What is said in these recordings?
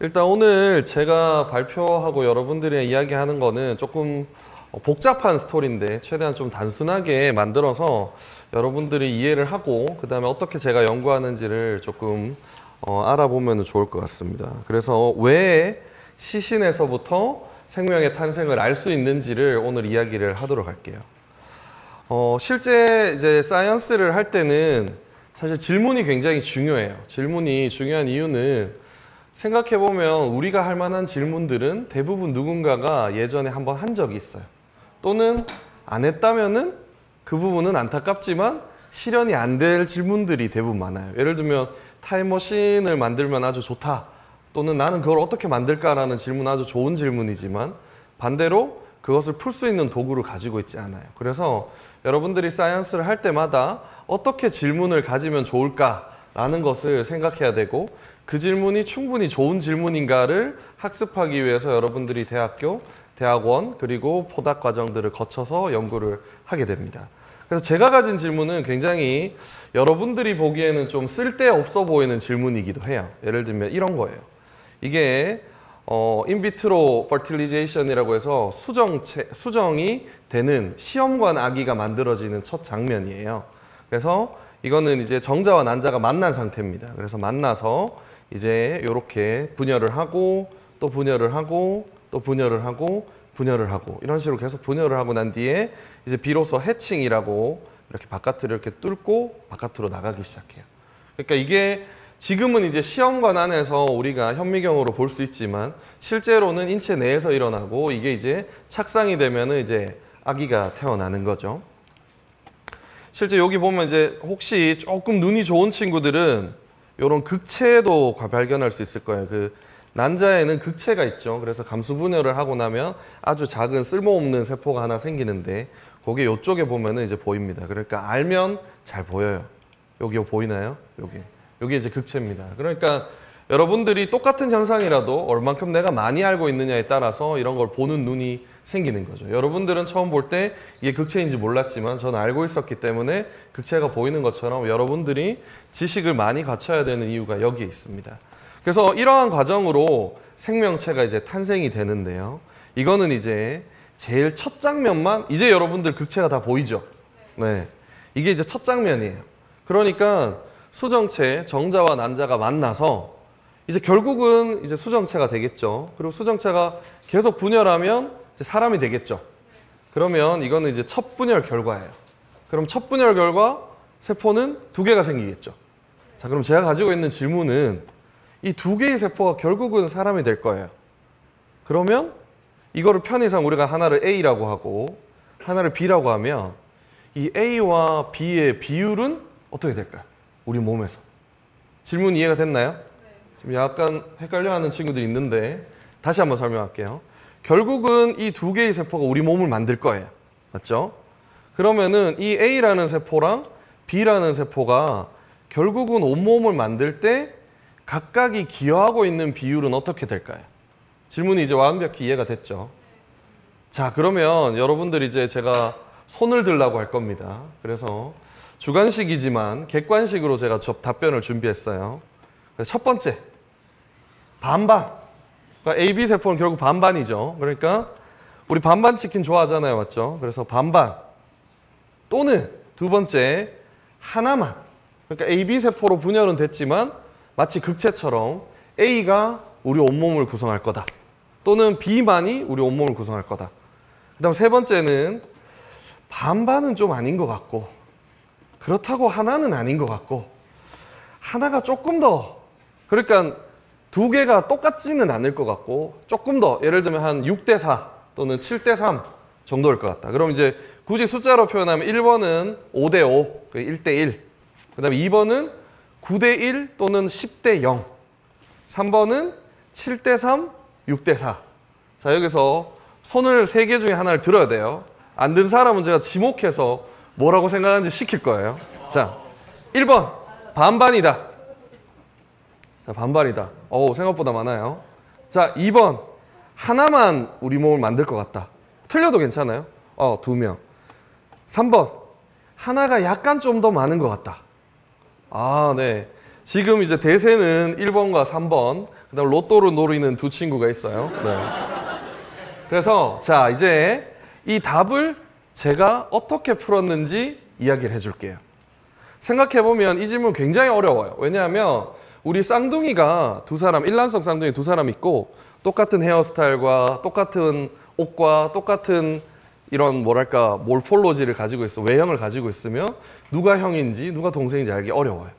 일단 오늘 제가 발표하고 여러분들이랑 이야기하는 거는 조금 복잡한 스토리인데 최대한 좀 단순하게 만들어서 여러분들이 이해를 하고 그 다음에 어떻게 제가 연구하는지를 조금 알아보면 좋을 것 같습니다. 그래서 왜 시신에서부터 생명의 탄생을 알 수 있는지를 오늘 이야기를 하도록 할게요. 실제 이제 사이언스를 할 때는 사실 질문이 굉장히 중요해요. 질문이 중요한 이유는 생각해보면 우리가 할 만한 질문들은 대부분 누군가가 예전에 한번 한 적이 있어요. 또는 안 했다면은 그 부분은 안타깝지만 실현이 안 될 질문들이 대부분 많아요. 예를 들면 타임머신을 만들면 아주 좋다. 또는 나는 그걸 어떻게 만들까라는 질문은 아주 좋은 질문이지만 반대로 그것을 풀 수 있는 도구를 가지고 있지 않아요. 그래서 여러분들이 사이언스를 할 때마다 어떻게 질문을 가지면 좋을까라는 것을 생각해야 되고 그 질문이 충분히 좋은 질문인가를 학습하기 위해서 여러분들이 대학교, 대학원 그리고 포닥 과정들을 거쳐서 연구를 하게 됩니다. 그래서 제가 가진 질문은 굉장히 여러분들이 보기에는 좀 쓸데없어 보이는 질문이기도 해요. 예를 들면 이런 거예요. 이게 인비트로 퍼틸리제이션이라고 해서 수정이 되는 시험관 아기가 만들어지는 첫 장면이에요. 그래서 이거는 이제 정자와 난자가 만난 상태입니다. 그래서 만나서 이제 이렇게 분열을 하고 또 분열을 하고 또 분열을 하고 분열을 하고 이런 식으로 계속 분열을 하고 난 뒤에 이제 비로소 해칭이라고 이렇게 바깥으로 이렇게 뚫고 바깥으로 나가기 시작해요. 그러니까 이게 지금은 이제 시험관 안에서 우리가 현미경으로 볼 수 있지만 실제로는 인체 내에서 일어나고 이게 이제 착상이 되면은 이제 아기가 태어나는 거죠. 실제 여기 보면 이제 혹시 조금 눈이 좋은 친구들은 이런 극체도 발견할 수 있을 거예요. 그 난자에는 극체가 있죠. 그래서 감수 분열을 하고 나면 아주 작은 쓸모없는 세포가 하나 생기는데 거기 이쪽에 보면은 이제 보입니다. 그러니까 알면 잘 보여요. 여기 보이나요? 여기 이제 극체입니다. 그러니까 여러분들이 똑같은 현상이라도 얼만큼 내가 많이 알고 있느냐에 따라서 이런 걸 보는 눈이 생기는 거죠. 여러분들은 처음 볼 때 이게 극체인지 몰랐지만 저는 알고 있었기 때문에 극체가 보이는 것처럼 여러분들이 지식을 많이 갖춰야 되는 이유가 여기에 있습니다. 그래서 이러한 과정으로 생명체가 이제 탄생이 되는데요. 이거는 이제 제일 첫 장면만 이제 여러분들 극체가 다 보이죠. 네, 이게 이제 첫 장면이에요. 그러니까 수정체, 정자와 난자가 만나서 이제 결국은 이제 수정체가 되겠죠. 그리고 수정체가 계속 분열하면 이제 사람이 되겠죠. 그러면 이거는 이제 첫 분열 결과예요. 그럼 첫 분열 결과 세포는 두 개가 생기겠죠. 자, 그럼 제가 가지고 있는 질문은 이 두 개의 세포가 결국은 사람이 될 거예요. 그러면 이거를 편의상 우리가 하나를 A라고 하고 하나를 B라고 하면 이 A와 B의 비율은 어떻게 될까요? 우리 몸에서. 질문 이해가 됐나요? 지금 약간 헷갈려하는 친구들이 있는데 다시 한번 설명할게요. 결국은 이 두 개의 세포가 우리 몸을 만들 거예요. 맞죠? 그러면은 이 A라는 세포랑 B라는 세포가 결국은 온몸을 만들 때 각각이 기여하고 있는 비율은 어떻게 될까요? 질문이 이제 완벽히 이해가 됐죠? 자, 그러면 여러분들 이제 제가 손을 들라고 할 겁니다. 그래서 주관식이지만 객관식으로 제가 답변을 준비했어요. 첫 번째, 반반. 그러니까 AB 세포는 결국 반반이죠. 그러니까 우리 반반 치킨 좋아하잖아요. 맞죠? 그래서 반반. 또는 두 번째, 하나만. 그러니까 AB 세포로 분열은 됐지만 마치 극체처럼 A가 우리 온몸을 구성할 거다. 또는 B만이 우리 온몸을 구성할 거다. 그 다음 세 번째는 반반은 좀 아닌 것 같고 그렇다고 하나는 아닌 것 같고 하나가 조금 더 그러니까 두 개가 똑같지는 않을 것 같고 조금 더 예를 들면 한 6대4 또는 7대3 정도일 것 같다. 그럼 이제 굳이 숫자로 표현하면 1번은 5대5, 1대1. 그 다음에 2번은 9대1 또는 10대0. 3번은 7대3, 6대4. 자, 여기서 손을 3개 중에 하나를 들어야 돼요. 안 든 사람은 제가 지목해서 뭐라고 생각하는지 시킬 거예요. 자, 1번 반반이다. 자, 반반이다. 생각보다 많아요. 자, 2번 하나만 우리 몸을 만들 것 같다. 틀려도 괜찮아요. 2명. 3번 하나가 약간 좀 더 많은 것 같다. 네. 지금 이제 대세는 1번과 3번, 그다음 로또를 노리는 두 친구가 있어요. 네. 그래서 자, 이제 이 답을 제가 어떻게 풀었는지 이야기를 해줄게요. 생각해보면 이 질문 굉장히 어려워요. 왜냐하면 우리 쌍둥이가 두 사람, 일란성 쌍둥이 두 사람 있고 똑같은 헤어스타일과 똑같은 옷과 똑같은 이런 뭐랄까 몰폴로지를 가지고 있어, 외형을 가지고 있으면 누가 형인지 누가 동생인지 알기 어려워요.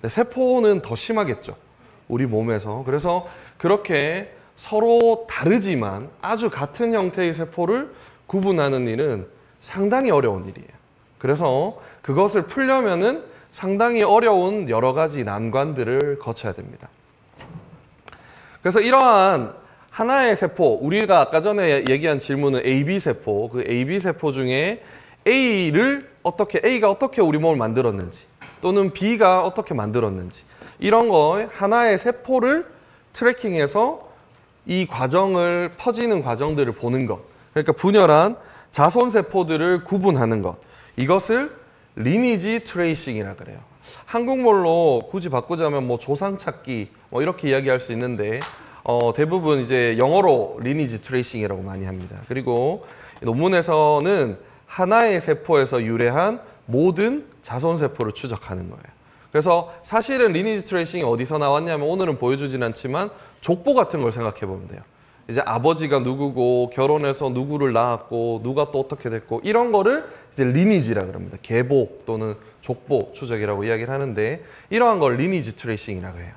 근데 세포는 더 심하겠죠, 우리 몸에서. 그래서 그렇게 서로 다르지만 아주 같은 형태의 세포를 구분하는 일은 상당히 어려운 일이에요. 그래서 그것을 풀려면은 상당히 어려운 여러 가지 난관들을 거쳐야 됩니다. 그래서 이러한 하나의 세포, 우리가 아까 전에 얘기한 질문은 AB세포, 그 AB세포 중에 A가 어떻게 우리 몸을 만들었는지, 또는 B가 어떻게 만들었는지, 이런 거 하나의 세포를 트래킹해서 이 과정을, 퍼지는 과정들을 보는 것, 그러니까 분열한 자손세포들을 구분하는 것, 이것을 리니지 트레이싱이라 그래요. 한국말로 굳이 바꾸자면 뭐 조상찾기 뭐 이렇게 이야기할 수 있는데 대부분 이제 영어로 리니지 트레이싱이라고 많이 합니다. 그리고 논문에서는 하나의 세포에서 유래한 모든 자손세포를 추적하는 거예요. 그래서 사실은 리니지 트레이싱이 어디서 나왔냐면 오늘은 보여주진 않지만 족보 같은 걸 생각해 보면 돼요. 이제 아버지가 누구고 결혼해서 누구를 낳았고 누가 또 어떻게 됐고 이런 거를 이제 리니지라 그럽니다. 계보 또는 족보 추적이라고 이야기를 하는데 이러한 걸 리니지 트레이싱이라고 해요.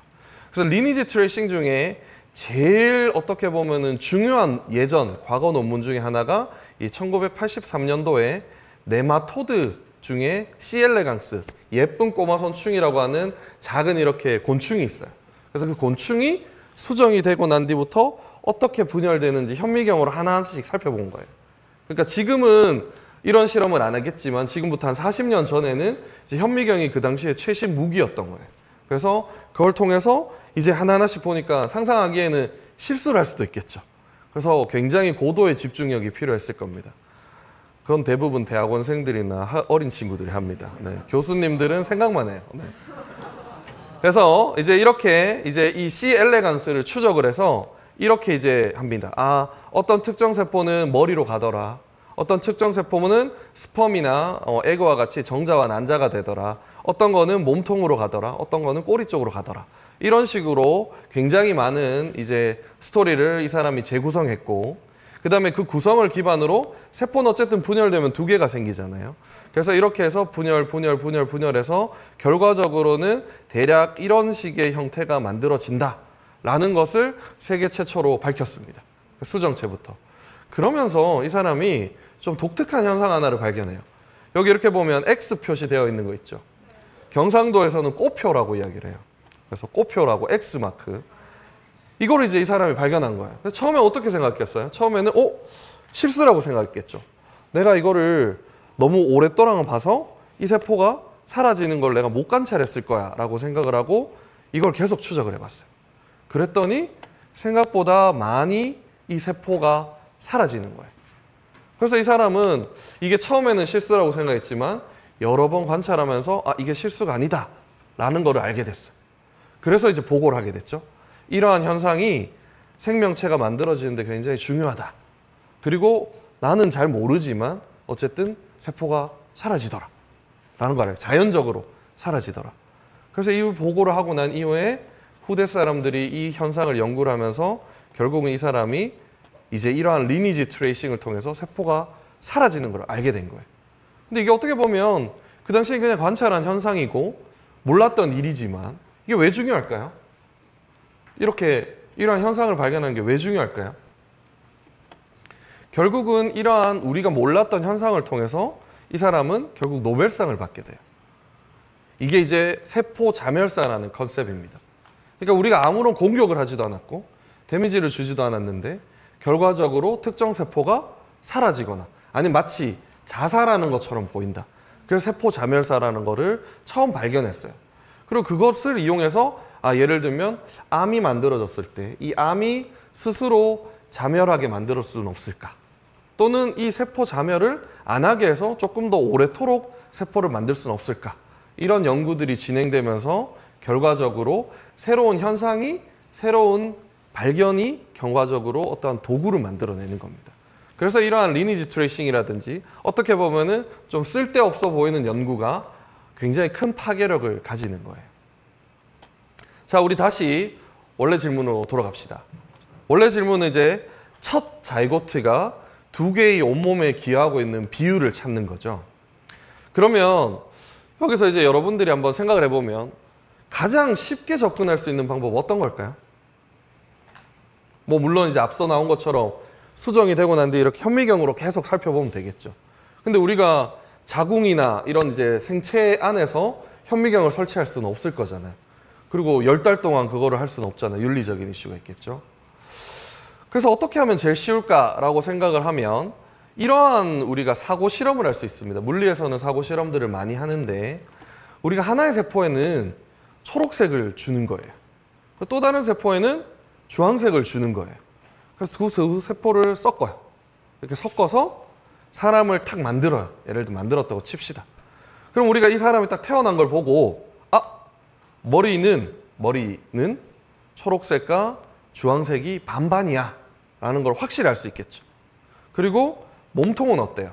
그래서 리니지 트레이싱 중에 제일 어떻게 보면은 중요한 예전 과거 논문 중에 하나가 이 1983년도에 네마토드 중에 C. 엘레강스, 예쁜 꼬마 선충이라고 하는 작은 이렇게 곤충이 있어요. 그래서 그 곤충이 수정이 되고 난 뒤부터 어떻게 분열되는지 현미경으로 하나씩 살펴본 거예요. 그러니까 지금은 이런 실험을 안 하겠지만 지금부터 한 40년 전에는 이제 현미경이 그 당시에 최신 무기였던 거예요. 그래서 그걸 통해서 이제 하나하나씩 보니까 상상하기에는 실수를 할 수도 있겠죠. 그래서 굉장히 고도의 집중력이 필요했을 겁니다. 그건 대부분 대학원생들이나 어린 친구들이 합니다. 네. 교수님들은 생각만 해요. 네. 그래서 이제 이렇게 이제 이 C. 엘레강스를 추적을 해서 이렇게 이제 합니다. 아, 어떤 특정 세포는 머리로 가더라. 어떤 특정 세포는 스펌이나 에그와 같이 정자와 난자가 되더라. 어떤 거는 몸통으로 가더라. 어떤 거는 꼬리 쪽으로 가더라. 이런 식으로 굉장히 많은 이제 스토리를 이 사람이 재구성했고, 그 다음에 그 구성을 기반으로 세포는 어쨌든 분열되면 두 개가 생기잖아요. 그래서 이렇게 해서 분열해서 결과적으로는 대략 이런 식의 형태가 만들어진다 라는 것을 세계 최초로 밝혔습니다. 수정체부터. 그러면서 이 사람이 좀 독특한 현상 하나를 발견해요. 여기 이렇게 보면 X 표시되어 있는 거 있죠. 경상도에서는 꼬표라고 이야기를 해요. 그래서 꼬표라고 X마크. 이걸 이제 이 사람이 발견한 거예요. 그래서 처음에 어떻게 생각했어요? 처음에는 실수라고 생각했겠죠. 내가 이거를 너무 오랫동안 봐서 이 세포가 사라지는 걸 내가 못 관찰했을 거야 라고 생각을 하고 이걸 계속 추적을 해봤어요. 그랬더니 생각보다 많이 이 세포가 사라지는 거예요. 그래서 이 사람은 이게 처음에는 실수라고 생각했지만 여러 번 관찰하면서 아, 이게 실수가 아니다 라는 거를 알게 됐어요. 그래서 이제 보고를 하게 됐죠. 이러한 현상이 생명체가 만들어지는데 굉장히 중요하다. 그리고 나는 잘 모르지만 어쨌든 세포가 사라지더라 라는 거 알아요. 자연적으로 사라지더라. 그래서 이 보고를 하고 난 이후에 후대 사람들이 이 현상을 연구를 하면서 결국은 이 사람이 이제 이러한 리니지 트레이싱을 통해서 세포가 사라지는 걸 알게 된 거예요. 근데 이게 어떻게 보면 그 당시에 그냥 관찰한 현상이고 몰랐던 일이지만 이게 왜 중요할까요? 이렇게 이러한 현상을 발견하는 게 왜 중요할까요? 결국은 이러한 우리가 몰랐던 현상을 통해서 이 사람은 결국 노벨상을 받게 돼요. 이게 이제 세포 자멸사라는 컨셉입니다. 그러니까 우리가 아무런 공격을 하지도 않았고 데미지를 주지도 않았는데 결과적으로 특정 세포가 사라지거나 아니면 마치 자살하는 것처럼 보인다. 그래서 세포 자멸사라는 거를 처음 발견했어요. 그리고 그것을 이용해서 예를 들면 암이 만들어졌을 때 이 암이 스스로 자멸하게 만들 수는 없을까? 또는 이 세포 자멸을 안 하게 해서 조금 더 오래도록 세포를 만들 수는 없을까? 이런 연구들이 진행되면서 결과적으로 새로운 현상이, 새로운 발견이 결과적으로 어떠한 도구를 만들어내는 겁니다. 그래서 이러한 리니지 트레이싱이라든지 어떻게 보면은 좀 쓸데없어 보이는 연구가 굉장히 큰 파괴력을 가지는 거예요. 자, 우리 다시 원래 질문으로 돌아갑시다. 원래 질문은 이제 첫 자이고트가 두 개의 온몸에 기여하고 있는 비율을 찾는 거죠. 그러면 여기서 이제 여러분들이 한번 생각을 해보면 가장 쉽게 접근할 수 있는 방법 어떤 걸까요? 뭐 물론 이제 앞서 나온 것처럼 수정이 되고 난 뒤에 이렇게 현미경으로 계속 살펴보면 되겠죠. 근데 우리가 자궁이나 이런 이제 생체 안에서 현미경을 설치할 수는 없을 거잖아요. 그리고 10달 동안 그거를 할 수는 없잖아요. 윤리적인 이슈가 있겠죠. 그래서 어떻게 하면 제일 쉬울까라고 생각을 하면 이러한 우리가 사고 실험을 할 수 있습니다. 물리에서는 사고 실험들을 많이 하는데 우리가 하나의 세포에는 초록색을 주는 거예요. 또 다른 세포에는 주황색을 주는 거예요. 그래서 두 세포를 섞어요. 이렇게 섞어서 사람을 탁 만들어요. 예를 들어 만들었다고 칩시다. 그럼 우리가 이 사람이 딱 태어난 걸 보고 머리는 초록색과 주황색이 반반이야 라는 걸 확실히 알 수 있겠죠. 그리고 몸통은 어때요?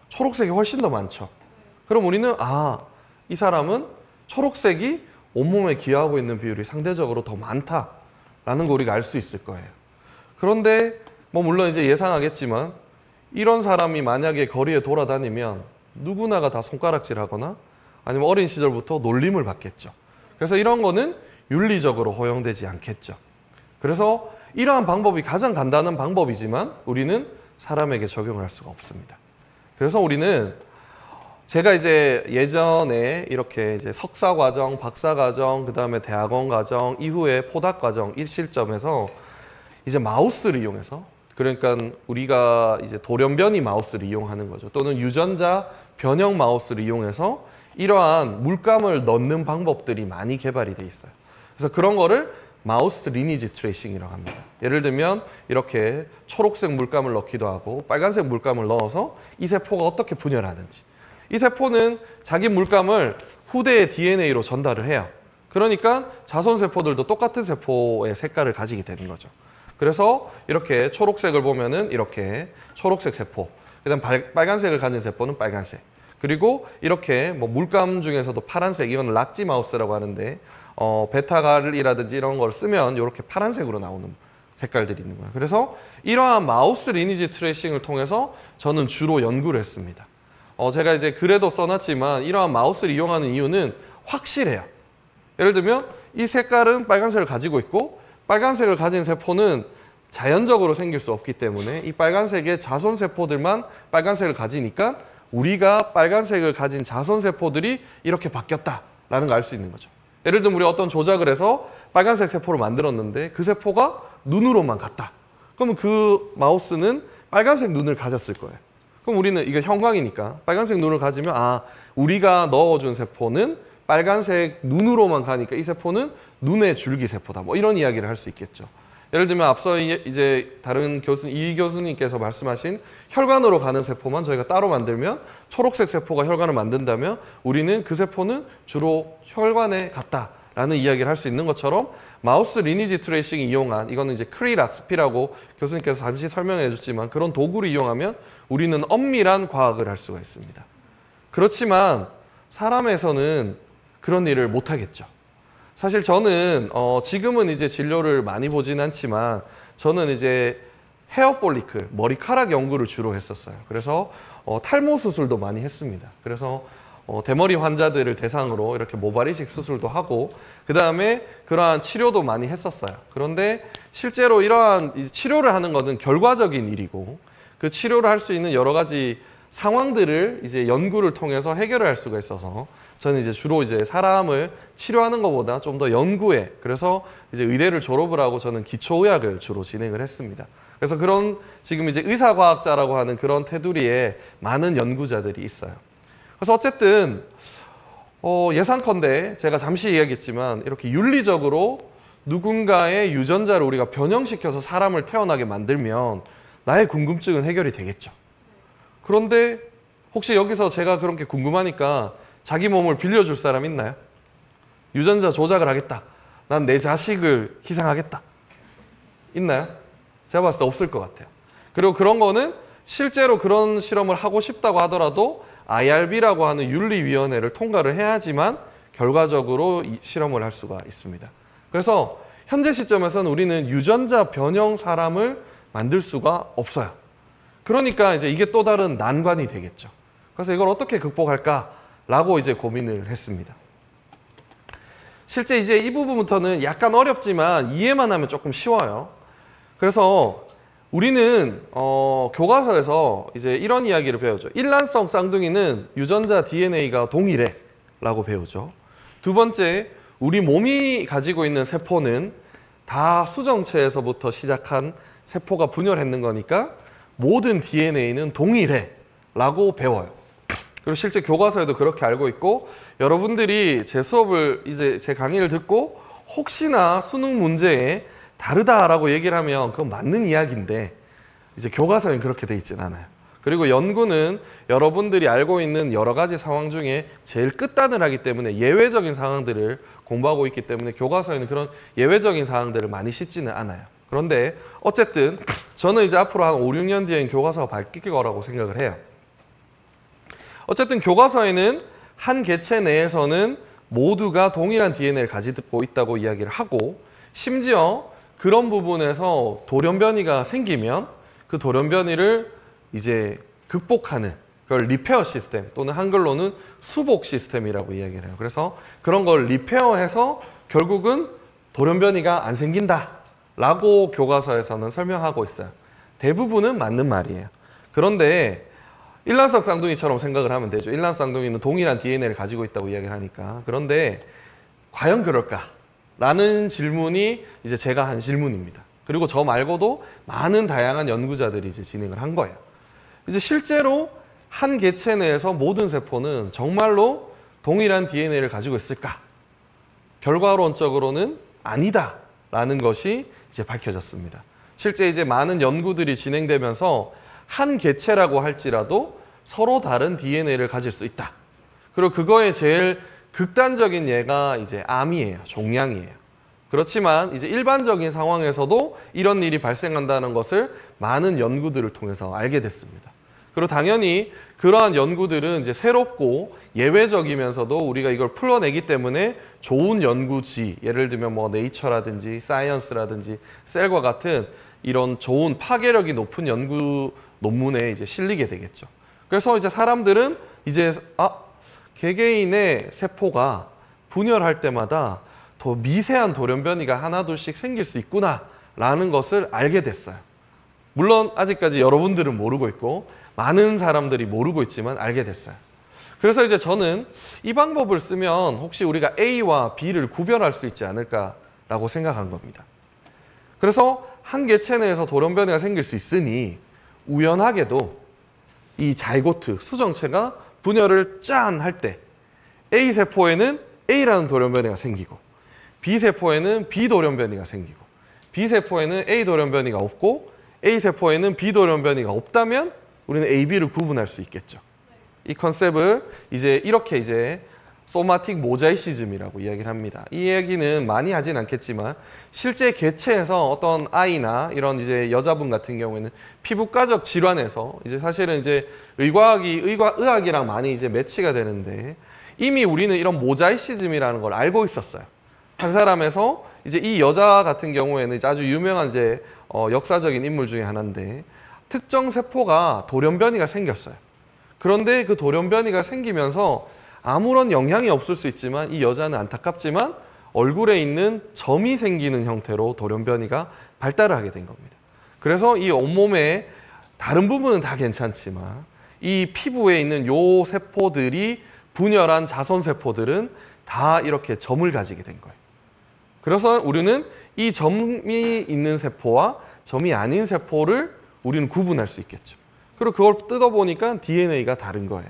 초록색이 훨씬 더 많죠. 그럼 우리는 이 사람은 초록색이 온몸에 기여하고 있는 비율이 상대적으로 더 많다라는 거 우리가 알 수 있을 거예요. 그런데 뭐 물론 이제 예상하겠지만 이런 사람이 만약에 거리에 돌아다니면 누구나가 다 손가락질하거나 아니면 어린 시절부터 놀림을 받겠죠. 그래서 이런 거는 윤리적으로 허용되지 않겠죠. 그래서 이러한 방법이 가장 간단한 방법이지만 우리는 사람에게 적용을 할 수가 없습니다. 그래서 우리는 제가 이제 예전에 이렇게 이제 석사 과정, 박사 과정, 그 다음에 대학원 과정, 이후에 포닥 과정, 일실점에서 이제 마우스를 이용해서 그러니까 우리가 이제 돌연변이 마우스를 이용하는 거죠. 또는 유전자 변형 마우스를 이용해서 이러한 물감을 넣는 방법들이 많이 개발이 돼 있어요. 그래서 그런 거를 마우스 리니지 트레이싱이라고 합니다. 예를 들면 이렇게 초록색 물감을 넣기도 하고 빨간색 물감을 넣어서 이 세포가 어떻게 분열하는지, 이 세포는 자기 물감을 후대의 DNA로 전달을 해요. 그러니까 자손세포들도 똑같은 세포의 색깔을 가지게 되는 거죠. 그래서 이렇게 초록색을 보면은 이렇게 초록색 세포, 그다음 빨간색을 가진 세포는 빨간색, 그리고 이렇게 뭐 물감 중에서도 파란색, 이건 락지 마우스라고 하는데 베타갈이라든지 이런 걸 쓰면 이렇게 파란색으로 나오는 색깔들이 있는 거예요. 그래서 이러한 마우스 리니지 트레이싱을 통해서 저는 주로 연구를 했습니다. 제가 이제 글에도 써놨지만 이러한 마우스를 이용하는 이유는 확실해요. 예를 들면 이 색깔은 빨간색을 가지고 있고 빨간색을 가진 세포는 자연적으로 생길 수 없기 때문에 이 빨간색의 자손세포들만 빨간색을 가지니까 우리가 빨간색을 가진 자손세포들이 이렇게 바뀌었다라는 걸 알 수 있는 거죠. 예를 들면 우리 어떤 조작을 해서 빨간색 세포를 만들었는데 그 세포가 눈으로만 갔다. 그러면 그 마우스는 빨간색 눈을 가졌을 거예요. 그럼 우리는 이게 형광이니까 빨간색 눈을 가지면 우리가 넣어준 세포는 빨간색 눈으로만 가니까 이 세포는 눈의 줄기세포다. 뭐 이런 이야기를 할 수 있겠죠. 예를 들면 앞서 이제 다른 이 교수님께서 말씀하신 혈관으로 가는 세포만 저희가 따로 만들면 초록색 세포가 혈관을 만든다면 우리는 그 세포는 주로 혈관에 갔다라는 이야기를 할 수 있는 것처럼 마우스 리니지 트레이싱을 이용한 이거는 이제 크리락스피라고 교수님께서 잠시 설명해 줬지만 그런 도구를 이용하면 우리는 엄밀한 과학을 할 수가 있습니다. 그렇지만 사람에서는 그런 일을 못 하겠죠. 사실 저는 지금은 이제 진료를 많이 보진 않지만 저는 이제 헤어 폴리클, 머리카락 연구를 주로 했었어요. 그래서 탈모 수술도 많이 했습니다. 그래서 대머리 환자들을 대상으로 이렇게 모발 이식 수술도 하고 그 다음에 그러한 치료도 많이 했었어요. 그런데 실제로 이러한 치료를 하는 것은 결과적인 일이고 그 치료를 할 수 있는 여러 가지 상황들을 이제 연구를 통해서 해결을 할 수가 있어서 저는 이제 주로 이제 사람을 치료하는 것보다 좀 더 연구에, 그래서 이제 의대를 졸업을 하고 저는 기초의학을 주로 진행을 했습니다. 그래서 그런 지금 이제 의사과학자라고 하는 그런 테두리에 많은 연구자들이 있어요. 그래서 어쨌든 예상컨대 제가 잠시 이야기했지만 이렇게 윤리적으로 누군가의 유전자를 우리가 변형시켜서 사람을 태어나게 만들면 나의 궁금증은 해결이 되겠죠. 그런데 혹시 여기서 제가 그렇게 궁금하니까 자기 몸을 빌려줄 사람 있나요? 유전자 조작을 하겠다. 난 내 자식을 희생하겠다. 있나요? 제가 봤을 때 없을 것 같아요. 그리고 그런 거는 실제로 그런 실험을 하고 싶다고 하더라도 IRB라고 하는 윤리위원회를 통과를 해야지만 결과적으로 이 실험을 할 수가 있습니다. 그래서 현재 시점에서는 우리는 유전자 변형 사람을 만들 수가 없어요. 그러니까 이제 이게 또 다른 난관이 되겠죠. 그래서 이걸 어떻게 극복할까라고 이제 고민을 했습니다. 실제 이제 이 부분부터는 약간 어렵지만 이해만 하면 조금 쉬워요. 그래서 우리는 교과서에서 이제 이런 이야기를 배우죠. 일란성 쌍둥이는 유전자 DNA가 동일해 라고 배우죠. 두 번째, 우리 몸이 가지고 있는 세포는 다 수정체에서부터 시작한 세포가 분열했는 거니까 모든 DNA는 동일해 라고 배워요. 그리고 실제 교과서에도 그렇게 알고 있고, 여러분들이 제 수업을 이제 제 강의를 듣고 혹시나 수능 문제에 다르다라고 얘기를 하면 그건 맞는 이야기인데 이제 교과서엔 그렇게 돼 있진 않아요. 그리고 연구는 여러분들이 알고 있는 여러 가지 상황 중에 제일 끝단을 하기 때문에 예외적인 상황들을 공부하고 있기 때문에 교과서에는 그런 예외적인 상황들을 많이 싣지는 않아요. 그런데 어쨌든 저는 이제 앞으로 한 5, 6년 뒤엔 교과서가 바뀔 거라고 생각을 해요. 어쨌든 교과서에는 한 개체 내에서는 모두가 동일한 DNA를 가지고 있다고 이야기를 하고, 심지어 그런 부분에서 돌연변이가 생기면 그 돌연변이를 이제 극복하는 그걸 리페어 시스템 또는 한글로는 수복 시스템이라고 이야기를 해요. 그래서 그런 걸 리페어해서 결국은 돌연변이가 안 생긴다 라고 교과서에서는 설명하고 있어요. 대부분은 맞는 말이에요. 그런데 일란성 쌍둥이처럼 생각을 하면 되죠. 일란성 쌍둥이는 동일한 DNA를 가지고 있다고 이야기를 하니까. 그런데 과연 그럴까? 라는 질문이 이제 제가 한 질문입니다. 그리고 저 말고도 많은 다양한 연구자들이 이제 진행을 한 거예요. 이제 실제로 한 개체 내에서 모든 세포는 정말로 동일한 DNA를 가지고 있을까? 결과론적으로는 아니다라는 것이 이제 밝혀졌습니다. 실제 이제 많은 연구들이 진행되면서 한 개체라고 할지라도 서로 다른 DNA를 가질 수 있다. 그리고 그거의 제일 극단적인 예가 이제 암이에요. 종양이에요. 그렇지만 이제 일반적인 상황에서도 이런 일이 발생한다는 것을 많은 연구들을 통해서 알게 됐습니다. 그리고 당연히 그러한 연구들은 이제 새롭고 예외적이면서도 우리가 이걸 풀어내기 때문에 좋은 연구지, 예를 들면 뭐 네이처라든지 사이언스라든지 셀과 같은 이런 좋은 파괴력이 높은 연구 논문에 이제 실리게 되겠죠. 그래서 이제 사람들은 이제 개개인의 세포가 분열할 때마다 더 미세한 돌연변이가 하나둘씩 생길 수 있구나라는 것을 알게 됐어요. 물론 아직까지 여러분들은 모르고 있고 많은 사람들이 모르고 있지만 알게 됐어요. 그래서 이제 저는 이 방법을 쓰면 혹시 우리가 A와 B를 구별할 수 있지 않을까라고 생각한 겁니다. 그래서 한 개체 내에서 돌연변이가 생길 수 있으니 우연하게도 이 자이고트, 수정체가 분열을 짠 할 때 A세포에는 A라는 돌연변이가 생기고 B세포에는 B 돌연변이가 생기고 B세포에는 A 돌연변이가 없고 A세포에는 B 돌연변이가 없다면 우리는 A, B를 구분할 수 있겠죠. 이 컨셉을 이제 이렇게 이제 소마틱 모자이시즘이라고 이야기를 합니다. 이 얘기는 많이 하진 않겠지만 실제 개체에서 어떤 아이나 이런 이제 여자분 같은 경우에는 피부과적 질환에서 이제 사실은 이제 의학이랑 많이 이제 매치가 되는데 이미 우리는 이런 모자이시즘이라는 걸 알고 있었어요. 한 사람에서 이제 이 여자 같은 경우에는 이제 아주 유명한 이제 역사적인 인물 중에 하나인데 특정 세포가 돌연변이가 생겼어요. 그런데 그 돌연변이가 생기면서 아무런 영향이 없을 수 있지만 이 여자는 안타깝지만 얼굴에 있는 점이 생기는 형태로 돌연변이가 발달을 하게 된 겁니다. 그래서 이 온몸의 다른 부분은 다 괜찮지만 이 피부에 있는 요 세포들이 분열한 자손세포들은 다 이렇게 점을 가지게 된 거예요. 그래서 우리는 이 점이 있는 세포와 점이 아닌 세포를 우리는 구분할 수 있겠죠. 그리고 그걸 뜯어보니까 DNA가 다른 거예요.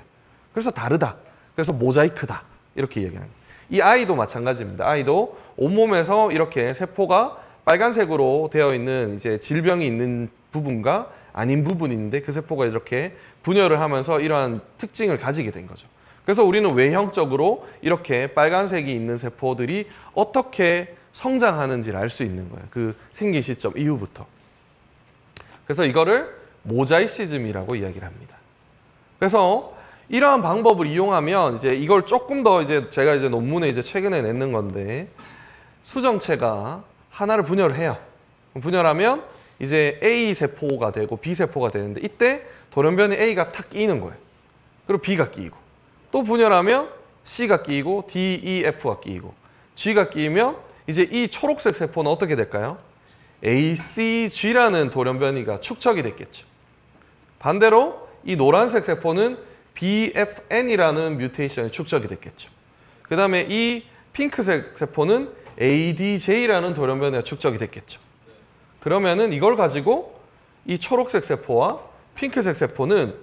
그래서 다르다. 그래서 모자이크다. 이렇게 얘기합니다. 이 아이도 마찬가지입니다. 아이도 온몸에서 이렇게 세포가 빨간색으로 되어 있는 이제 질병이 있는 부분과 아닌 부분이 있는데 그 세포가 이렇게 분열을 하면서 이러한 특징을 가지게 된 거죠. 그래서 우리는 외형적으로 이렇게 빨간색이 있는 세포들이 어떻게 성장하는지를 알 수 있는 거예요. 그 생긴 시점 이후부터. 그래서 이거를 모자이시즘이라고 이야기를 합니다. 그래서 이러한 방법을 이용하면 이제 이걸 조금 더 이제 제가 이제 논문에 이제 최근에 냈는 건데 수정체가 하나를 분열을 해요. 분열하면 이제 A 세포가 되고 B 세포가 되는데 이때 돌연변이 A가 탁 끼이는 거예요. 그리고 B가 끼이고 또 분열하면 C가 끼이고 D, E, F가 끼이고 G가 끼이면 이제 이 초록색 세포는 어떻게 될까요? ACG라는 돌연변이가 축적이 됐겠죠. 반대로 이 노란색 세포는 BFN이라는 뮤테이션이 축적이 됐겠죠. 그 다음에 이 핑크색 세포는 ADJ라는 돌연변이가 축적이 됐겠죠. 그러면은 이걸 가지고 이 초록색 세포와 핑크색 세포는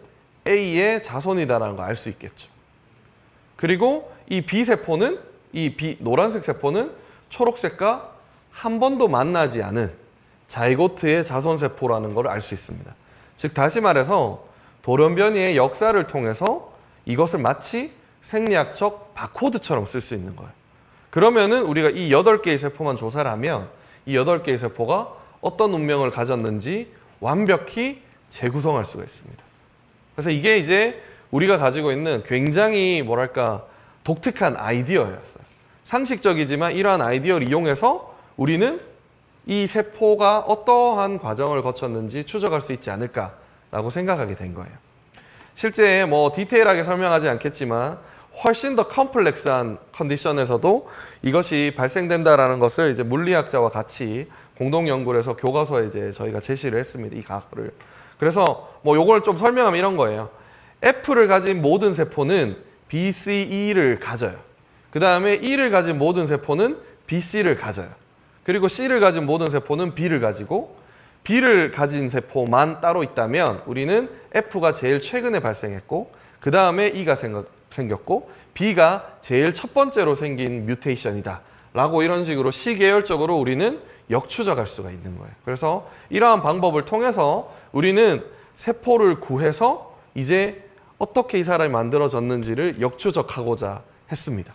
A의 자손이다라는 걸 알 수 있겠죠. 그리고 이 B세포는 노란색 세포는 초록색과 한 번도 만나지 않은 자이고트의 자손세포라는 걸 알 수 있습니다. 즉 다시 말해서 돌연변이의 역사를 통해서 이것을 마치 생리학적 바코드처럼 쓸 수 있는 거예요. 그러면은 우리가 이 8개의 세포만 조사를 하면 이 8개의 세포가 어떤 운명을 가졌는지 완벽히 재구성할 수가 있습니다. 그래서 이게 이제 우리가 가지고 있는 굉장히 뭐랄까 독특한 아이디어였어요. 상식적이지만 이러한 아이디어를 이용해서 우리는 이 세포가 어떠한 과정을 거쳤는지 추적할 수 있지 않을까라고 생각하게 된 거예요. 실제 뭐 디테일하게 설명하지 않겠지만 훨씬 더 컴플렉스한 컨디션에서도 이것이 발생된다라는 것을 이제 물리학자와 같이 공동 연구를 해서 교과서에 이제 저희가 제시를 했습니다. 이 가설을. 그래서 뭐 요걸 좀 설명하면 이런 거예요. F를 가진 모든 세포는 BCE를 가져요. 그 다음에 E를 가진 모든 세포는 BC를 가져요. 그리고 C를 가진 모든 세포는 B를 가지고 B를 가진 세포만 따로 있다면 우리는 F가 제일 최근에 발생했고 그 다음에 E가 생겼고 B가 제일 첫 번째로 생긴 뮤테이션이다 라고 이런 식으로 시계열적으로 우리는 역추적할 수가 있는 거예요. 그래서 이러한 방법을 통해서 우리는 세포를 구해서 이제 어떻게 이 사람이 만들어졌는지를 역추적하고자 했습니다.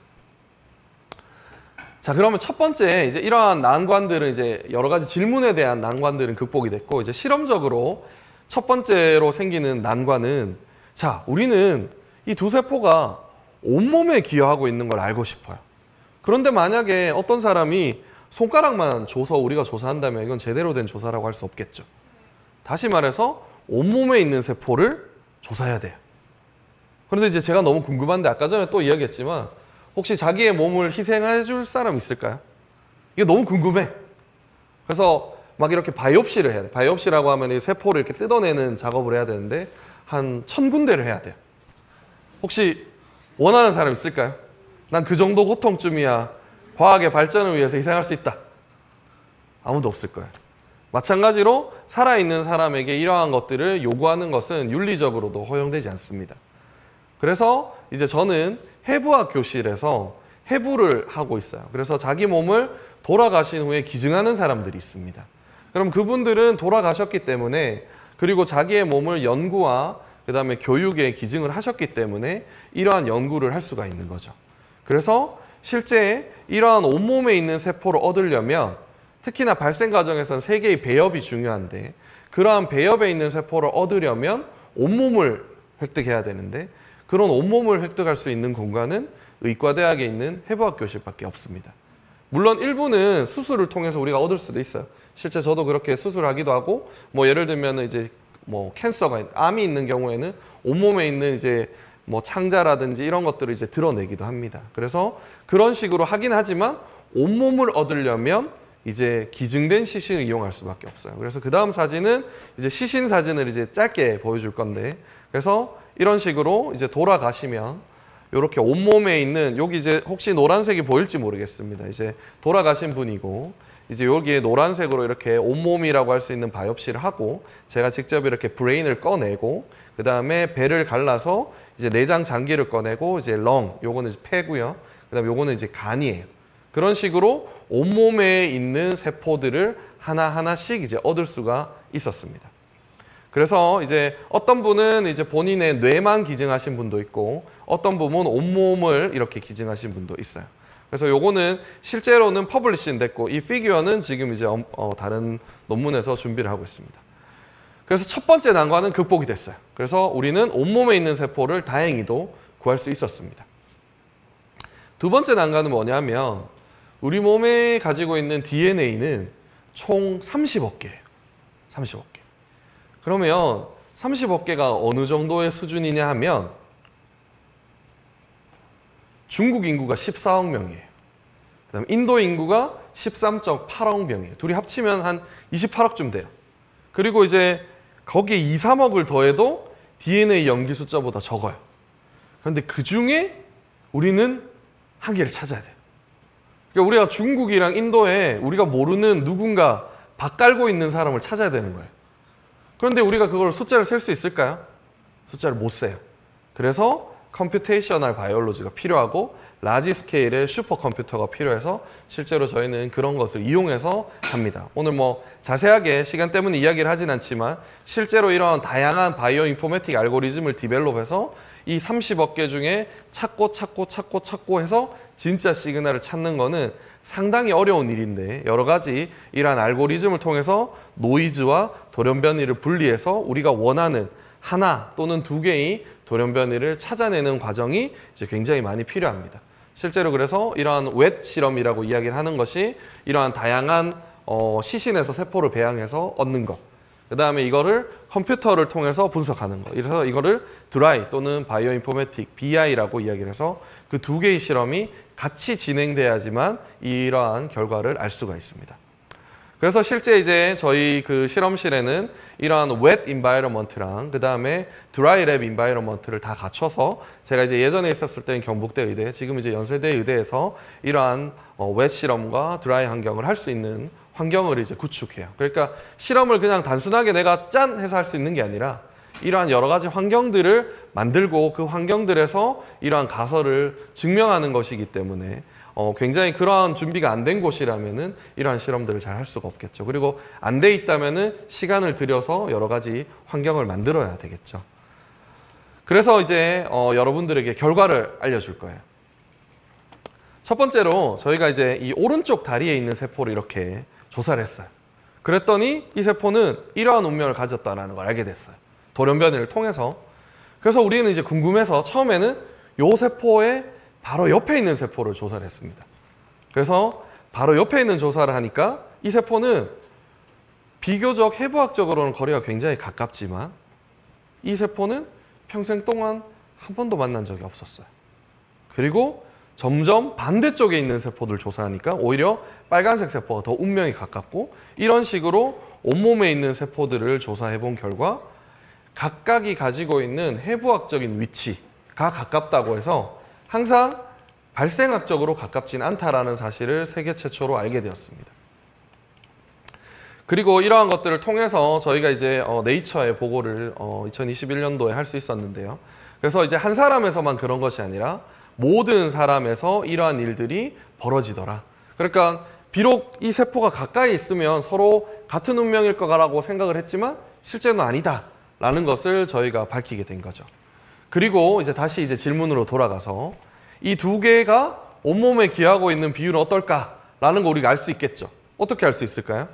자, 그러면 첫 번째 이제 이러한 난관들은 이제 여러 가지 질문에 대한 난관들은 극복이 됐고 이제 실험적으로 첫 번째로 생기는 난관은 자, 우리는 이 두 세포가 온몸에 기여하고 있는 걸 알고 싶어요. 그런데 만약에 어떤 사람이 손가락만 줘서 우리가 조사한다면 이건 제대로 된 조사라고 할 수 없겠죠. 다시 말해서 온몸에 있는 세포를 조사해야 돼요. 그런데 이제 제가 너무 궁금한데 아까 전에 또 이야기했지만 혹시 자기의 몸을 희생해 줄 사람 있을까요? 이게 너무 궁금해. 그래서 막 이렇게 바이옵시를 해야 돼. 바이옵시라고 하면 이 세포를 이렇게 뜯어내는 작업을 해야 되는데 한 1000군데를 해야 돼요. 혹시 원하는 사람 있을까요? 난 그 정도 고통쯤이야 과학의 발전을 위해서 희생할 수 있다. 아무도 없을 거예요. 마찬가지로 살아있는 사람에게 이러한 것들을 요구하는 것은 윤리적으로도 허용되지 않습니다. 그래서 이제 저는 해부학 교실에서 해부를 하고 있어요. 그래서 자기 몸을 돌아가신 후에 기증하는 사람들이 있습니다. 그럼 그분들은 돌아가셨기 때문에 그리고 자기의 몸을 연구와 그 다음에 교육에 기증을 하셨기 때문에 이러한 연구를 할 수가 있는 거죠. 그래서 실제 이러한 온몸에 있는 세포를 얻으려면 특히나 발생 과정에서는 3개의 배엽이 중요한데 그러한 배엽에 있는 세포를 얻으려면 온몸을 획득해야 되는데 그런 온몸을 획득할 수 있는 공간은 의과대학에 있는 해부학 교실밖에 없습니다. 물론 일부는 수술을 통해서 우리가 얻을 수도 있어요. 실제 저도 그렇게 수술하기도 하고 뭐 예를 들면 이제 뭐 캔서가 암이 있는 경우에는 온몸에 있는 이제 뭐 창자라든지 이런 것들을 이제 드러내기도 합니다. 그래서 그런 식으로 하긴 하지만 온몸을 얻으려면 이제 기증된 시신을 이용할 수밖에 없어요. 그래서 그 다음 사진은 이제 시신 사진을 이제 짧게 보여줄 건데 그래서 이런 식으로 이제 돌아가시면 이렇게 온몸에 있는 여기 이제 혹시 노란색이 보일지 모르겠습니다. 이제 돌아가신 분이고 이제 여기에 노란색으로 이렇게 온몸이라고 할 수 있는 바이옵시를 하고 제가 직접 이렇게 브레인을 꺼내고 그 다음에 배를 갈라서 이제 내장 장기를 꺼내고 이제 요거는 이제 폐고요. 그 다음에 요거는 이제 간이에요. 그런 식으로 온몸에 있는 세포들을 하나하나씩 이제 얻을 수가 있었습니다. 그래서 이제 어떤 분은 이제 본인의 뇌만 기증하신 분도 있고 어떤 분은 온몸을 이렇게 기증하신 분도 있어요. 그래서 요거는 실제로는 퍼블리싱 됐고 이 피규어는 지금 이제 다른 논문에서 준비를 하고 있습니다. 그래서 첫 번째 난관은 극복이 됐어요. 그래서 우리는 온몸에 있는 세포를 다행히도 구할 수 있었습니다. 두 번째 난관은 뭐냐면 우리 몸에 가지고 있는 DNA는 총 30억 개예요. 30억 개. 그러면 30억 개가 어느 정도의 수준이냐 하면 중국 인구가 14억 명이에요. 그다음 인도 인구가 13.8억 명이에요. 둘이 합치면 한 28억쯤 돼요. 그리고 이제 거기에 2, 3억을 더해도 DNA 염기 숫자보다 적어요. 그런데 그 중에 우리는 한 개를 찾아야 돼요. 그러니까 우리가 중국이랑 인도에 우리가 모르는 누군가 박 깔고 있는 사람을 찾아야 되는 거예요. 그런데 우리가 그걸 숫자를 셀 수 있을까요? 숫자를 못 세요. 그래서 컴퓨테이셔널 바이올로지가 필요하고 라지 스케일의 슈퍼컴퓨터가 필요해서 실제로 저희는 그런 것을 이용해서 합니다. 오늘 뭐 자세하게 시간 때문에 이야기를 하진 않지만 실제로 이런 다양한 바이오 인포메틱 알고리즘을 디벨롭해서 이 30억 개 중에 찾고 해서 진짜 시그널을 찾는 거는 상당히 어려운 일인데 여러 가지 이러한 알고리즘을 통해서 노이즈와 돌연변이를 분리해서 우리가 원하는 하나 또는 두 개의 돌연변이를 찾아내는 과정이 이제 굉장히 많이 필요합니다. 실제로 그래서 이러한 웻 실험이라고 이야기를 하는 것이 이러한 다양한 시신에서 세포를 배양해서 얻는 것. 그 다음에 이거를 컴퓨터를 통해서 분석하는 거. 그래서 이거를 드라이 또는 바이오 인포메틱 BI라고 이야기를 해서 그 두 개의 실험이 같이 진행돼야지만 이러한 결과를 알 수가 있습니다. 그래서 실제 이제 저희 그 실험실에는 이러한 웻 인바이러먼트랑 그 다음에 드라이 랩 인바이러먼트를 다 갖춰서 제가 이제 예전에 있었을 때는 경북대 의대, 지금 이제 연세대 의대에서 이러한 웻 실험과 드라이 환경을 할 수 있는 환경을 이제 구축해요. 그러니까 실험을 그냥 단순하게 내가 짠 해서 할 수 있는 게 아니라 이러한 여러 가지 환경들을 만들고 그 환경들에서 이러한 가설을 증명하는 것이기 때문에 굉장히 그러한 준비가 안 된 곳이라면은 이러한 실험들을 잘 할 수가 없겠죠. 그리고 안 돼 있다면은 시간을 들여서 여러 가지 환경을 만들어야 되겠죠. 그래서 이제 여러분들에게 결과를 알려줄 거예요. 첫 번째로 저희가 이제 이 오른쪽 다리에 있는 세포를 이렇게 조사를 했어요. 그랬더니 이 세포는 이러한 운명을 가졌다는 걸 알게 됐어요. 돌연변이를 통해서. 그래서 우리는 이제 궁금해서 처음에는 이 세포의 바로 옆에 있는 세포를 조사를 했습니다. 그래서 바로 옆에 있는 조사를 하니까 이 세포는 비교적 해부학적으로는 거리가 굉장히 가깝지만 이 세포는 평생 동안 한 번도 만난 적이 없었어요. 그리고 점점 반대쪽에 있는 세포들 조사하니까 오히려 빨간색 세포가 더 운명이 가깝고 이런 식으로 온몸에 있는 세포들을 조사해 본 결과 각각이 가지고 있는 해부학적인 위치가 가깝다고 해서 항상 발생학적으로 가깝진 않다라는 사실을 세계 최초로 알게 되었습니다. 그리고 이러한 것들을 통해서 저희가 이제 네이처에 보고를 2021년도에 할 수 있었는데요. 그래서 이제 한 사람에서만 그런 것이 아니라 모든 사람에서 이러한 일들이 벌어지더라. 그러니까 비록 이 세포가 가까이 있으면 서로 같은 운명일 거라고 생각을 했지만 실제는 아니다 라는 것을 저희가 밝히게 된 거죠. 그리고 이제 다시 이제 질문으로 돌아가서 이 두 개가 온몸에 기하고 있는 비율은 어떨까라는 거 우리가 알 수 있겠죠. 어떻게 알 수 있을까요?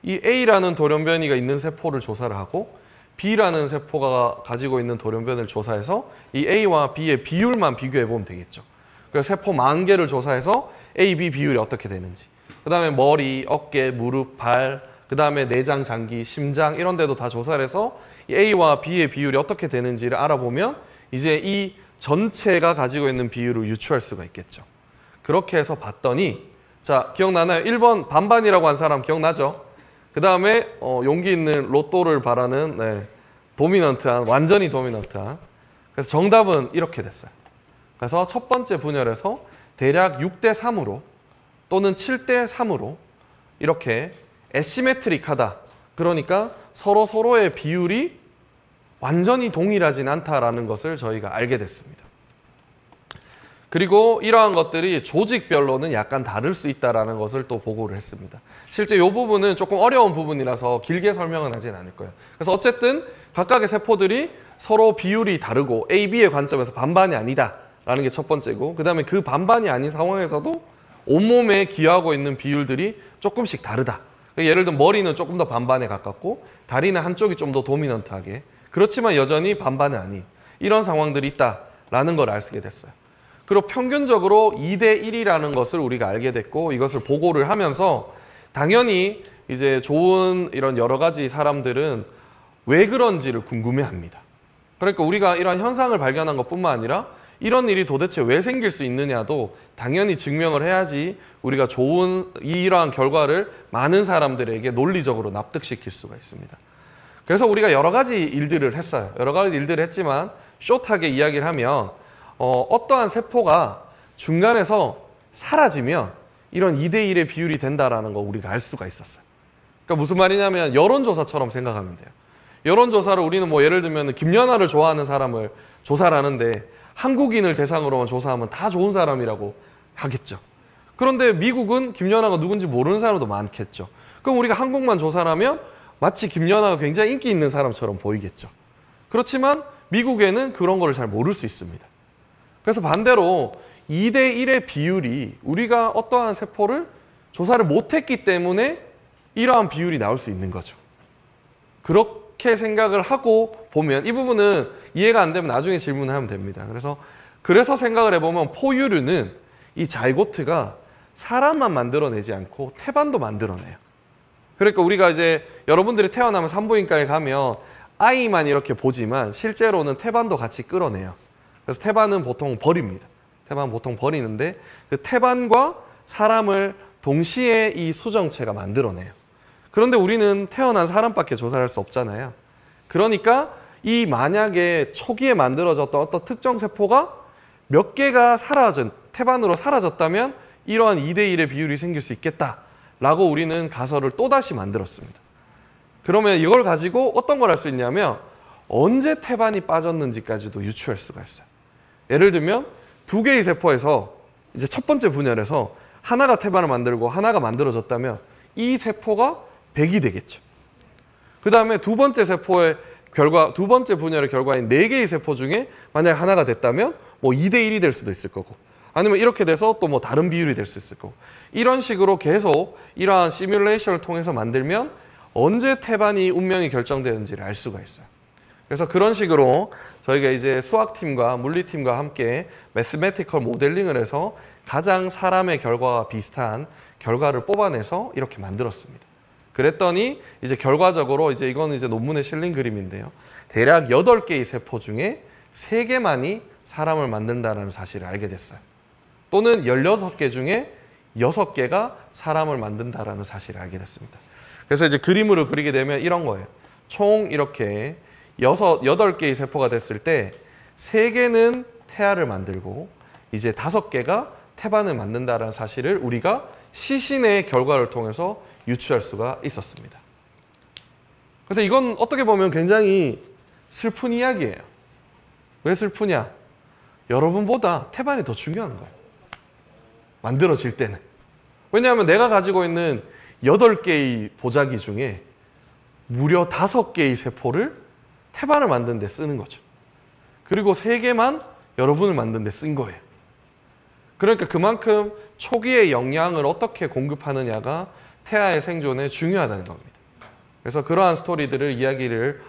이 A라는 돌연변이가 있는 세포를 조사를 하고 B라는 세포가 가지고 있는 돌연변이를 조사해서 이 A와 B의 비율만 비교해 보면 되겠죠. 그래서 세포 10,000개를 조사해서 A, B 비율이 어떻게 되는지, 그 다음에 머리, 어깨, 무릎, 발, 그 다음에 내장, 장기, 심장 이런 데도 다 조사를 해서 이 A와 B의 비율이 어떻게 되는지를 알아보면 이제 이 전체가 가지고 있는 비율을 유추할 수가 있겠죠. 그렇게 해서 봤더니 자, 기억나나요? 1번 반반이라고 한 사람 기억나죠? 그 다음에 용기 있는 로또를 바라는 도미넌트한, 완전히 도미넌트한. 그래서 정답은 이렇게 됐어요. 그래서 첫 번째 분열에서 대략 6대3으로 또는 7대3으로 이렇게 애시메트릭하다. 그러니까 서로의 비율이 완전히 동일하진 않다라는 것을 저희가 알게 됐습니다. 그리고 이러한 것들이 조직별로는 약간 다를 수 있다는 것을 또 보고를 했습니다. 실제 이 부분은 조금 어려운 부분이라서 길게 설명은 하진 않을 거예요. 그래서 어쨌든 각각의 세포들이 서로 비율이 다르고 A, B의 관점에서 반반이 아니다라는 게 첫 번째고, 그 다음에 그 반반이 아닌 상황에서도 온몸에 기여하고 있는 비율들이 조금씩 다르다. 예를 들면 머리는 조금 더 반반에 가깝고 다리는 한쪽이 좀 더 도미넌트하게, 그렇지만 여전히 반반은 아닌 이런 상황들이 있다라는 걸 알게 됐어요. 그리고 평균적으로 2대 1이라는 것을 우리가 알게 됐고, 이것을 보고를 하면서 당연히 이제 좋은 이런 여러 가지 사람들은 왜 그런지를 궁금해합니다. 그러니까 우리가 이런 현상을 발견한 것뿐만 아니라 이런 일이 도대체 왜 생길 수 있느냐도 당연히 증명을 해야지 우리가 좋은 이러한 결과를 많은 사람들에게 논리적으로 납득시킬 수가 있습니다. 그래서 우리가 여러 가지 일들을 했어요. 여러 가지 일들을 했지만 숏하게 이야기를 하면 어떠한 세포가 중간에서 사라지면 이런 2대 1의 비율이 된다라는 거 우리가 알 수가 있었어요. 그러니까 무슨 말이냐면 여론조사처럼 생각하면 돼요. 여론조사를 우리는 뭐 예를 들면 김연아를 좋아하는 사람을 조사를 하는데 한국인을 대상으로만 조사하면 다 좋은 사람이라고 하겠죠. 그런데 미국은 김연아가 누군지 모르는 사람도 많겠죠. 그럼 우리가 한국만 조사를 하면 마치 김연아가 굉장히 인기 있는 사람처럼 보이겠죠. 그렇지만 미국에는 그런 거를 잘 모를 수 있습니다. 그래서 반대로 2대 1의 비율이 우리가 어떠한 세포를 조사를 못했기 때문에 이러한 비율이 나올 수 있는 거죠. 그렇게 생각을 하고 보면, 이 부분은 이해가 안 되면 나중에 질문을 하면 됩니다. 그래서 생각을 해보면 포유류는 이 자이고트가 사람만 만들어내지 않고 태반도 만들어내요. 그러니까 우리가 이제 여러분들이 태어나면 산부인과에 가면 아이만 이렇게 보지만 실제로는 태반도 같이 끌어내요. 그래서 태반은 보통 버립니다. 태반은 보통 버리는데 그 태반과 사람을 동시에 이 수정체가 만들어내요. 그런데 우리는 태어난 사람밖에 조사를 할 수 없잖아요. 그러니까 이 만약에 초기에 만들어졌던 어떤 특정 세포가 몇 개가 태반으로 사라졌다면 이러한 2대 1의 비율이 생길 수 있겠다라고 우리는 가설을 또다시 만들었습니다. 그러면 이걸 가지고 어떤 걸 할 수 있냐면 언제 태반이 빠졌는지까지도 유추할 수가 있어요. 예를 들면 2개의 세포에서 이제 첫 번째 분열에서 하나가 태반을 만들고 하나가 만들어졌다면 이 세포가 100이 되겠죠. 그 다음에 두 번째 분열의 결과인 4개의 세포 중에 만약 하나가 됐다면 뭐 2대 1이 될 수도 있을 거고, 아니면 이렇게 돼서 또 뭐 다른 비율이 될 수 있을 거고, 이런 식으로 계속 이러한 시뮬레이션을 통해서 만들면 언제 태반이 운명이 결정되는지를 알 수가 있어요. 그래서 그런 식으로 저희가 이제 수학팀과 물리팀과 함께 매스매티컬 모델링을 해서 가장 사람의 결과와 비슷한 결과를 뽑아내서 이렇게 만들었습니다. 그랬더니 이제 결과적으로 이제 이거는 이제 논문에 실린 그림인데요. 대략 8개의 세포 중에 3개만이 사람을 만든다는 사실을 알게 됐어요. 또는 16개 중에 6개가 사람을 만든다는 사실을 알게 됐습니다. 그래서 이제 그림으로 그리게 되면 이런 거예요. 총 이렇게 8개의 세포가 됐을 때 3개는 태아를 만들고 이제 5개가 태반을 만든다는 사실을 우리가 시신의 결과를 통해서 유추할 수가 있었습니다. 그래서 이건 어떻게 보면 굉장히 슬픈 이야기예요. 왜 슬프냐? 여러분보다 태반이 더 중요한 거예요. 만들어질 때는. 왜냐하면 내가 가지고 있는 8개의 보자기 중에 무려 5개의 세포를 태반을 만드는 데 쓰는 거죠. 그리고 3개만 여러분을 만드는 데 쓴 거예요. 그러니까 그만큼 초기의 영양을 어떻게 공급하느냐가 태아의 생존에 중요하다는 겁니다. 그래서 그러한 스토리들을 이야기를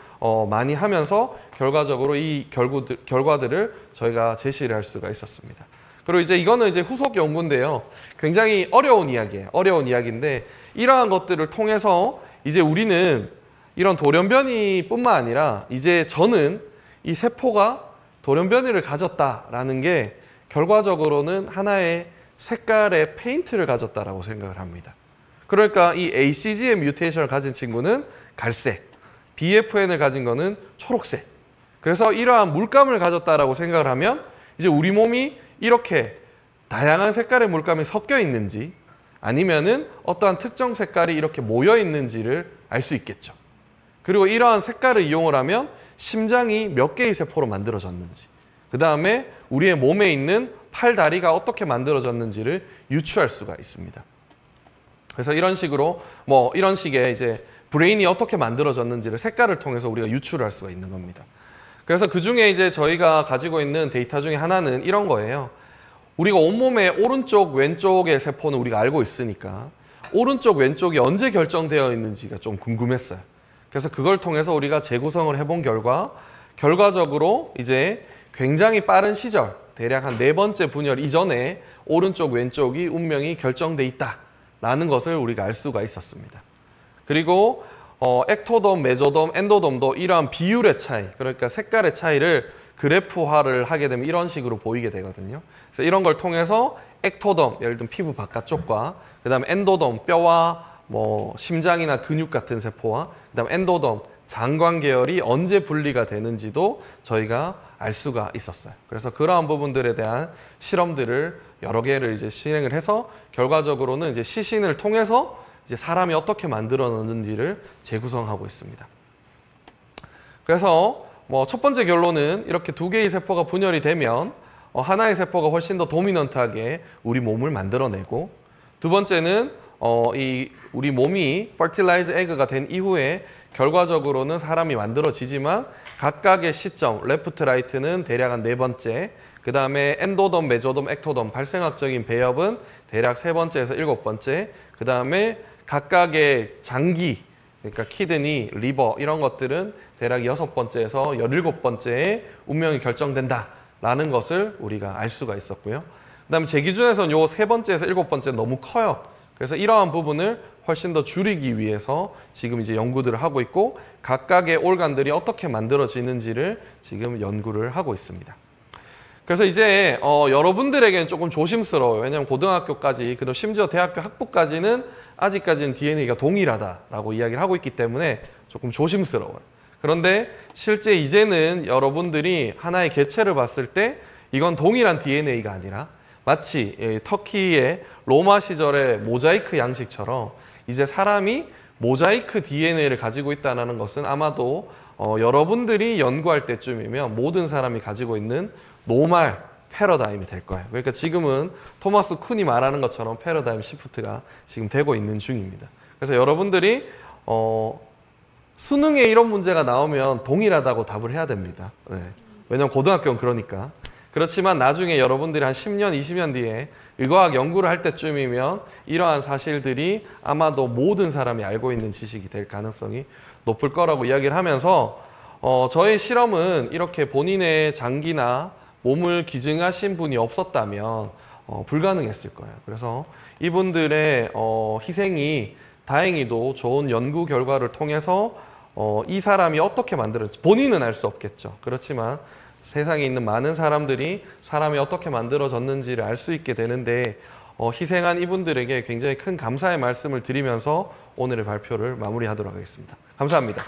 많이 하면서 결과적으로 이 결과들을 저희가 제시를 할 수가 있었습니다. 그리고 이제 이거는 이제 후속 연구인데요. 굉장히 어려운 이야기예요. 어려운 이야기인데 이러한 것들을 통해서 이제 우리는 이런 돌연변이뿐만 아니라 이제 저는 이 세포가 돌연변이를 가졌다라는 게 결과적으로는 하나의 색깔의 페인트를 가졌다라고 생각을 합니다. 그러니까 이 ACG의 뮤테이션을 가진 친구는 갈색, BFN을 가진 거는 초록색. 그래서 이러한 물감을 가졌다라고 생각을 하면 이제 우리 몸이 이렇게 다양한 색깔의 물감이 섞여 있는지 아니면은 어떠한 특정 색깔이 이렇게 모여 있는지를 알 수 있겠죠. 그리고 이러한 색깔을 이용을 하면 심장이 몇 개의 세포로 만들어졌는지, 그 다음에 우리의 몸에 있는 팔, 다리가 어떻게 만들어졌는지를 유추할 수가 있습니다. 그래서 이런 식으로 이런 식의 이제 브레인이 어떻게 만들어졌는지를 색깔을 통해서 우리가 유추를 할 수가 있는 겁니다. 그래서 그 중에 이제 저희가 가지고 있는 데이터 중에 하나는 이런 거예요. 우리가 온몸의 오른쪽, 왼쪽의 세포는 우리가 알고 있으니까 오른쪽, 왼쪽이 언제 결정되어 있는지가 좀 궁금했어요. 그래서 그걸 통해서 우리가 재구성을 해본 결과적으로 이제 굉장히 빠른 시절, 대략 한 4번째 분열 이전에 오른쪽, 왼쪽이 운명이 결정돼 있다라는 것을 우리가 알 수가 있었습니다. 그리고 엑토돔, 메조돔, 엔도돔도 이러한 비율의 차이, 그러니까 색깔의 차이를 그래프화를 하게 되면 이런 식으로 보이게 되거든요. 그래서 이런 걸 통해서 엑토돔, 예를 들면 피부 바깥쪽과 그 다음에 엔도돔, 뼈와 심장이나 근육 같은 세포와 그 다음에 엔도돔, 장관 계열이 언제 분리가 되는지도 저희가 알 수가 있었어요. 그래서 그러한 부분들에 대한 실험들을 여러 개를 이제 진행을 해서 결과적으로는 이제 시신을 통해서 이제 사람이 어떻게 만들어졌는지를 재구성하고 있습니다. 그래서 첫 번째 결론은 이렇게 2개의 세포가 분열이 되면 하나의 세포가 훨씬 더 도미넌트하게 우리 몸을 만들어내고, 두 번째는 우리 몸이 fertilized egg가 된 이후에 결과적으로는 사람이 만들어지지만 각각의 시점, 레프트, 라이트는 대략 한 4번째, 그 다음에 엔도돔, 메조돔, 엑토돔 발생학적인 배엽은 대략 3번째에서 7번째, 그 다음에 각각의 장기, 그러니까 키드니, 리버 이런 것들은 대략 6번째에서 17번째에 운명이 결정된다라는 것을 우리가 알 수가 있었고요. 그 다음에 제 기준에서는 요 3번째에서 7번째 너무 커요. 그래서 이러한 부분을 훨씬 더 줄이기 위해서 지금 이제 연구들을 하고 있고, 각각의 올간들이 어떻게 만들어지는지를 지금 연구를 하고 있습니다. 그래서 이제 여러분들에게는 조금 조심스러워요. 왜냐하면 고등학교까지, 그리고 심지어 대학교 학부까지는 아직까지는 DNA가 동일하다라고 이야기를 하고 있기 때문에 조금 조심스러워요. 그런데 실제 이제는 여러분들이 하나의 개체를 봤을 때 이건 동일한 DNA가 아니라 마치 터키의 로마 시절의 모자이크 양식처럼 이제 사람이 모자이크 DNA를 가지고 있다는 것은 아마도 여러분들이 연구할 때쯤이면 모든 사람이 가지고 있는 노말 패러다임이 될 거예요. 그러니까 지금은 토마스 쿤이 말하는 것처럼 패러다임 시프트가 지금 되고 있는 중입니다. 그래서 여러분들이 수능에 이런 문제가 나오면 동일하다고 답을 해야 됩니다. 네. 왜냐하면 고등학교는 그러니까. 그렇지만 나중에 여러분들이 한 10년, 20년 뒤에 의과학 연구를 할 때쯤이면 이러한 사실들이 아마도 모든 사람이 알고 있는 지식이 될 가능성이 높을 거라고 이야기를 하면서 저희 실험은 이렇게 본인의 장기나 몸을 기증하신 분이 없었다면 불가능했을 거예요. 그래서 이분들의 희생이 다행히도 좋은 연구 결과를 통해서 이 사람이 어떻게 만들어졌지 본인은 알 수 없겠죠. 그렇지만 세상에 있는 많은 사람들이 사람이 어떻게 만들어졌는지를 알 수 있게 되는데 희생한 이분들에게 굉장히 큰 감사의 말씀을 드리면서 오늘의 발표를 마무리하도록 하겠습니다. 감사합니다.